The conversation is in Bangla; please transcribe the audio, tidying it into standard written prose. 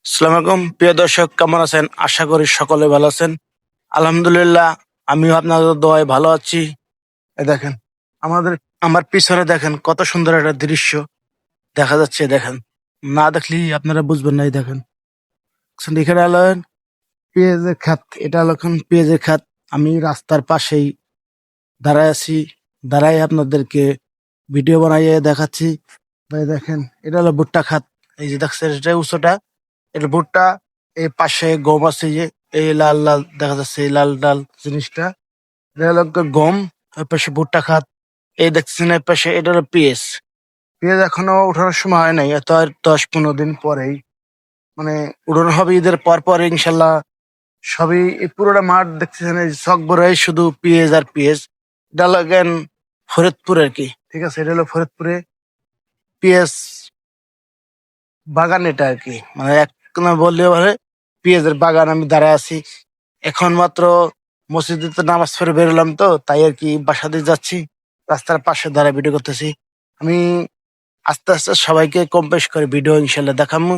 আসসালামু আলাইকুম প্রিয় দর্শক, কেমন আছেন? আশা করি সকলে ভালো আছেন। আলহামদুলিল্লাহ, আমিও আপনাদের দোয়ায় ভালো আছি। এই দেখেন, আমাদের আমার পিছনে দেখেন কত সুন্দর একটা দৃশ্য দেখা যাচ্ছে। দেখেন, না দেখলেই আপনারা বুঝবেন না। এই দেখেন, দেখছেন, এখানে হলো পেঁয়াজের খাত। এটা হলো এখন পেঁয়াজের খাত। আমি রাস্তার পাশেই দাঁড়ায় আছি, দাঁড়াই আপনাদেরকে ভিডিও বানাইয়ে দেখাচ্ছি। ভাই দেখেন, এটা হলো ভুট্টা খাত। এই যে দেখছেন, এটা উঁচুটা, এটা ভুট্টা। এই পাশে গম আছে, যে এই লাল লাল দেখা যাচ্ছে, এই লাল লাল জিনিসটা, এটা হলো গম। ওই পাশে ভুট্টা খাত। এই দেখছেন, এই পাশে এটা হলো পেঁয়াজ। পেঁয়াজ এখনো উঠানোর সময় হয় নাই, এত আর 10-15 দিন পরেই মানে উঠানো হবে। ঈদের পর পর ইনশাল্লাহ সবই। এই পুরোটা মাঠ দেখতেছেন, এই চক ভরাই শুধু পেঁয়াজ আর পেঁয়াজ। এটা লাগেন ফরিদপুর আর কি, ঠিক আছে? এটা হলো ফরিদপুরে পেঁয়াজ বাগান। এটা আর কি মানে এক না বললেও বলে পেঁয়াজের বাগান। আমি দাঁড়ায় আছি এখন মাত্র, মসজিদে তো নামাজ পড়ে বেরোলাম, তো তাই আর কি বাসা দিয়ে যাচ্ছি, রাস্তার পাশে দাঁড়ায় ভিডিও করতেছি। আমি আস্তে আস্তে সবাইকে কম বেশ করে ভিডিও ইনশাল্লাহ দেখাবো।